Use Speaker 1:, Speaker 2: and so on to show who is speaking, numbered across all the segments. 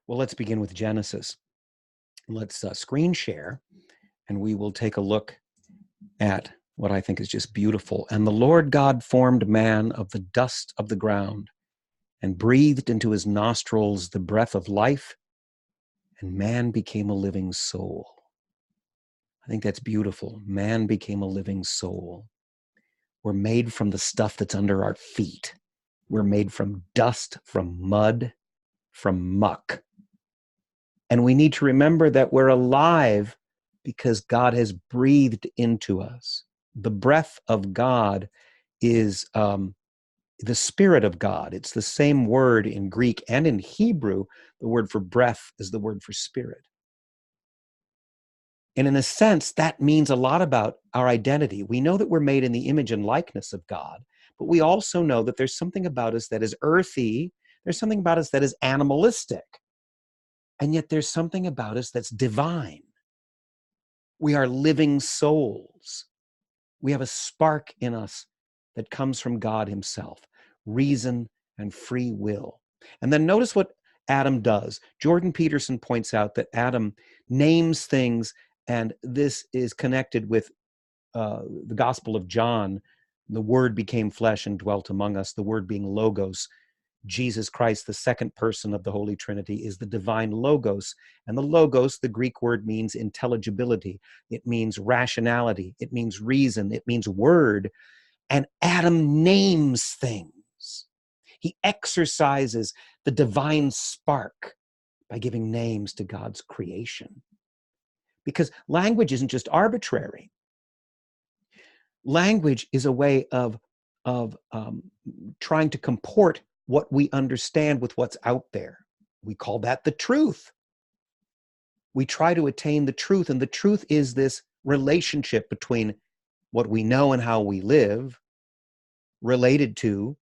Speaker 1: Well, let's begin with Genesis. Let's screen share, and we will take a look at what I think is just beautiful. And the Lord God formed man of the dust of the ground and breathed into his nostrils the breath of life, and man became a living soul. I think that's beautiful. Man became a living soul. We're made from the stuff that's under our feet. We're made from dust, from mud, from muck. And we need to remember that we're alive because God has breathed into us. The breath of God is the Spirit of God. It's the same word in Greek and in Hebrew. The word for breath is the word for spirit. And in a sense, that means a lot about our identity. We know that we're made in the image and likeness of God, but we also know that there's something about us that is earthy. There's something about us that is animalistic. And yet there's something about us that's divine. We are living souls. We have a spark in us that comes from God himself, reason and free will. And then notice what Adam does. Jordan Peterson points out that Adam names things, and this is connected with the Gospel of John. The Word became flesh and dwelt among us, the Word being Logos. Jesus Christ, the second person of the Holy Trinity, is the divine Logos. And the Logos, the Greek word, means intelligibility. It means rationality. It means reason. It means word. And Adam names things. He exercises the divine spark by giving names to God's creation. Because language isn't just arbitrary. Language is a way of trying to comport what we understand with what's out there. We call that the truth. We try to attain the truth, and the truth is this relationship between what we know and how we live related to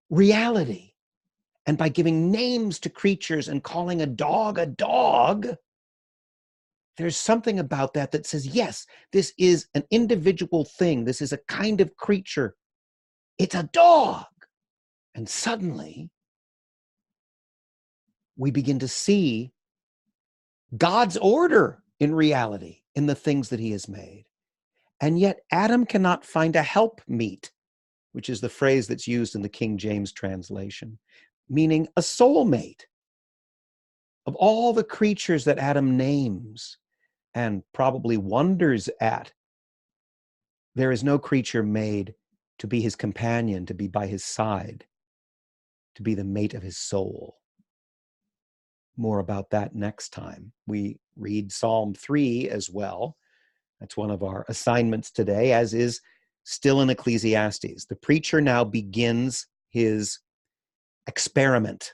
Speaker 1: reality. And by giving names to creatures and calling a dog, there's something about that that says, yes, this is an individual thing. This is a kind of creature. It's a dog. And suddenly, we begin to see God's order in reality in the things that he has made. And yet Adam cannot find a helpmeet, which is the phrase that's used in the King James translation, meaning a soulmate. Of all the creatures that Adam names and probably wonders at, there is no creature made to be his companion, to be by his side, to be the mate of his soul. More about that next time. We read Psalm 3 as well. That's one of our assignments today, as is still in Ecclesiastes. The preacher now begins his experiment,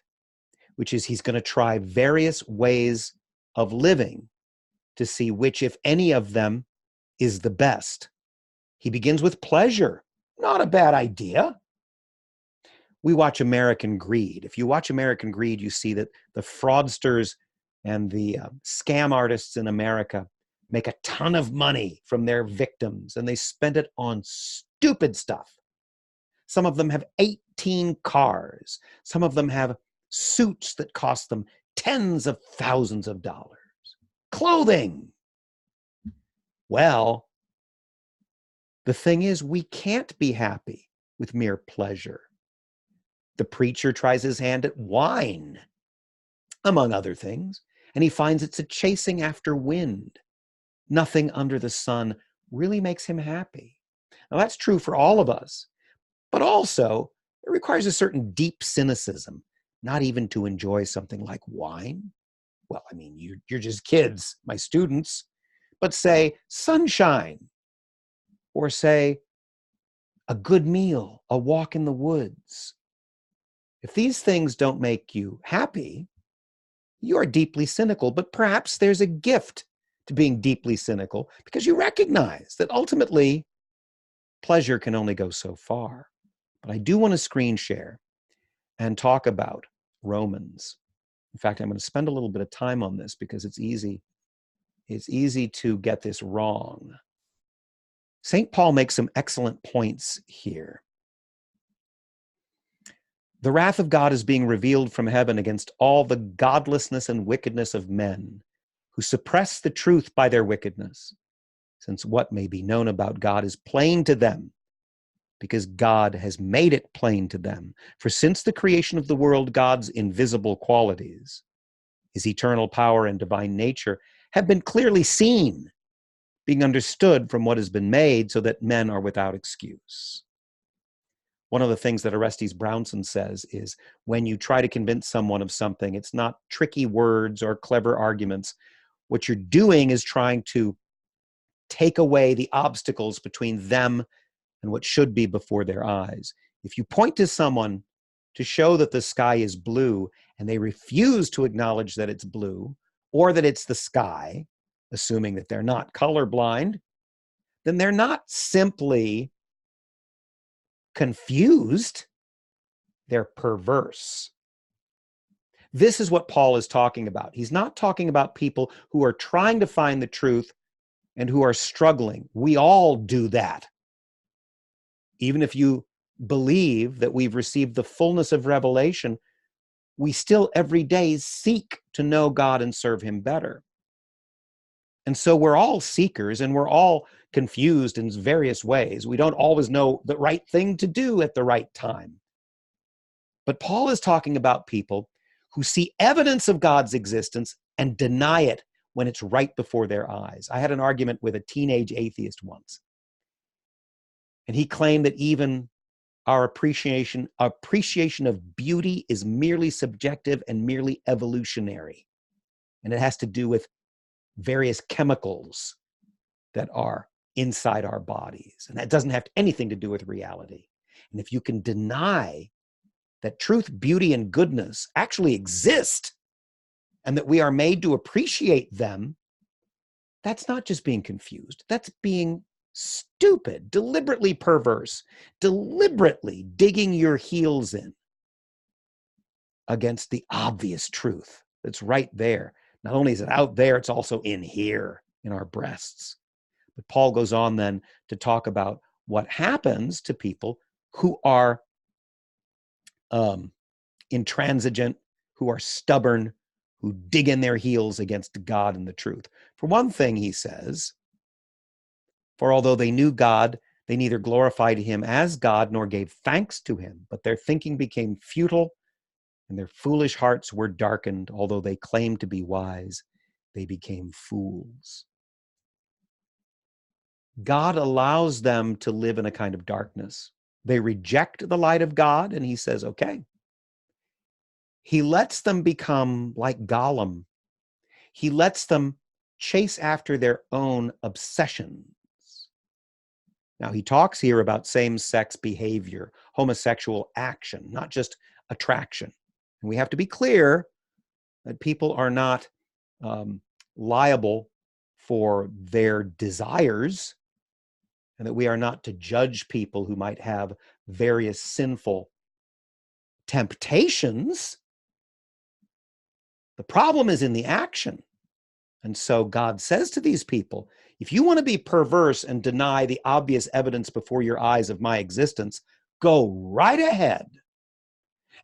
Speaker 1: which is he's going to try various ways of living to see which, if any of them, is the best. He begins with pleasure. Not a bad idea. We watch American Greed. If you watch American Greed, you see that the fraudsters and the scam artists in America make a ton of money from their victims, and they spend it on stupid stuff. Some of them have 18 cars. Some of them have suits that cost them tens of thousands of dollars. Clothing. Well, the thing is, we can't be happy with mere pleasure. The preacher tries his hand at wine, among other things, and he finds it's a chasing after wind. Nothing under the sun really makes him happy. Now, that's true for all of us, but also it requires a certain deep cynicism, not even to enjoy something like wine. Well, I mean, you're just kids, my students, but say sunshine, or say a good meal, a walk in the woods. If these things don't make you happy, you are deeply cynical, but perhaps there's a gift to being deeply cynical because you recognize that ultimately pleasure can only go so far. But I do want to screen share and talk about Romans. In fact, I'm going to spend a little bit of time on this because it's easy to get this wrong. St. Paul makes some excellent points here. The wrath of God is being revealed from heaven against all the godlessness and wickedness of men who suppress the truth by their wickedness, since what may be known about God is plain to them, because God has made it plain to them. For since the creation of the world, God's invisible qualities, his eternal power and divine nature, have been clearly seen, being understood from what has been made, so that men are without excuse. One of the things that Orestes Brownson says is, when you try to convince someone of something, it's not tricky words or clever arguments. What you're doing is trying to take away the obstacles between them and what should be before their eyes. If you point to someone to show that the sky is blue and they refuse to acknowledge that it's blue or that it's the sky, assuming that they're not colorblind, then they're not simply confused, they're perverse. This is what Paul is talking about. He's not talking about people who are trying to find the truth and who are struggling. We all do that. Even if you believe that we've received the fullness of revelation, we still every day seek to know God and serve him better. And so we're all seekers and we're all confused in various ways. We don't always know the right thing to do at the right time. But Paul is talking about people who see evidence of God's existence and deny it when it's right before their eyes. I had an argument with a teenage atheist once, and he claimed that even our appreciation of beauty is merely subjective and merely evolutionary. And it has to do with various chemicals that are inside our bodies. And that doesn't have anything to do with reality. And if you can deny that truth, beauty, and goodness actually exist and that we are made to appreciate them, that's not just being confused. That's being stupid, deliberately perverse, deliberately digging your heels in against the obvious truth that's right there. Not only is it out there, it's also in here, in our breasts. But Paul goes on then to talk about what happens to people who are intransigent, who are stubborn, who dig in their heels against God and the truth. For one thing, he says, for although they knew God, they neither glorified him as God nor gave thanks to him, but their thinking became futile and their foolish hearts were darkened. Although they claimed to be wise, they became fools. God allows them to live in a kind of darkness. They reject the light of God, and he says, okay. He lets them become like Gollum. He lets them chase after their own obsessions. Now, he talks here about same-sex behavior, homosexual action, not just attraction. And we have to be clear that people are not liable for their desires, and that we are not to judge people who might have various sinful temptations. The problem is in the action. And so God says to these people, if you want to be perverse and deny the obvious evidence before your eyes of my existence, go right ahead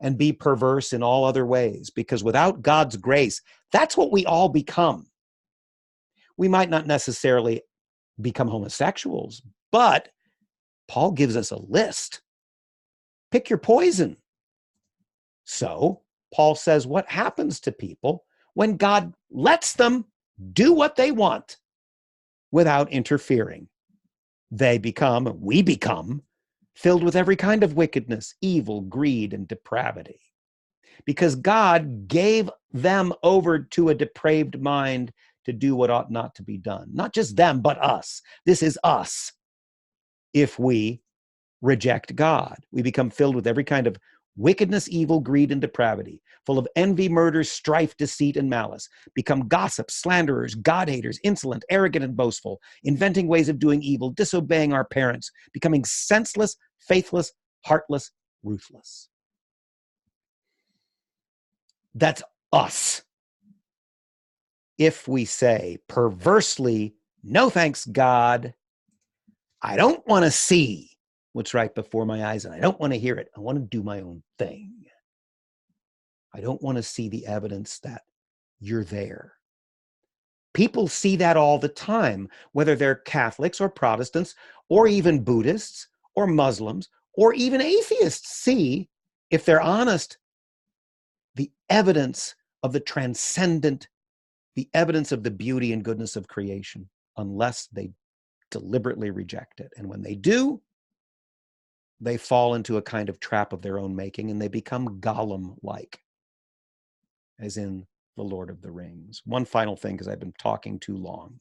Speaker 1: and be perverse in all other ways, because without God's grace, that's what we all become. We might not necessarily become homosexuals, but Paul gives us a list. Pick your poison. So Paul says, what happens to people when God lets them do what they want without interfering? We become filled with every kind of wickedness, evil, greed, and depravity. Because God gave them over to a depraved mind to do what ought not to be done. Not just them, but us. This is us. If we reject God, we become filled with every kind of wickedness, evil, greed, and depravity, full of envy, murder, strife, deceit, and malice, become gossips, slanderers, God-haters, insolent, arrogant, and boastful, inventing ways of doing evil, disobeying our parents, becoming senseless, faithless, heartless, ruthless. That's us. If we say perversely, no thanks, God, I don't want to see what's right before my eyes, and I don't want to hear it. I want to do my own thing. I don't want to see the evidence that you're there. People see that all the time, whether they're Catholics or Protestants, or even Buddhists or Muslims, or even atheists see, if they're honest, the evidence of the transcendent, the evidence of the beauty and goodness of creation, unless they deliberately reject it. And when they do, they fall into a kind of trap of their own making, and they become Gollum-like, as in The Lord of the Rings. One final thing, because I've been talking too long.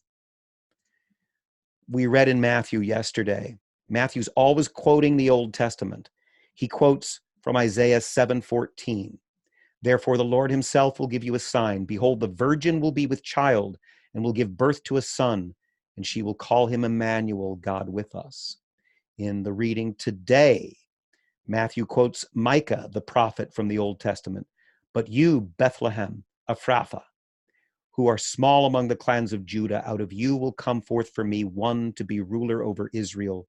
Speaker 1: We read in Matthew yesterday, Matthew's always quoting the Old Testament. He quotes from Isaiah 7:14. Therefore, the Lord himself will give you a sign. Behold, the virgin will be with child and will give birth to a son, and she will call him Emmanuel, God with us. In the reading today, Matthew quotes Micah, the prophet from the Old Testament. But you, Bethlehem, Ephrathah, who are small among the clans of Judah, out of you will come forth for me one to be ruler over Israel,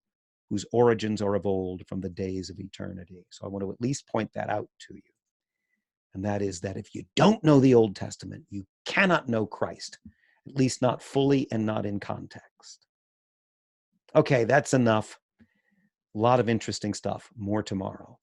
Speaker 1: whose origins are of old, from the days of eternity. So I want to at least point that out to you. And that is that if you don't know the Old Testament, you cannot know Christ, at least not fully and not in context. Okay, that's enough. A lot of interesting stuff. More tomorrow.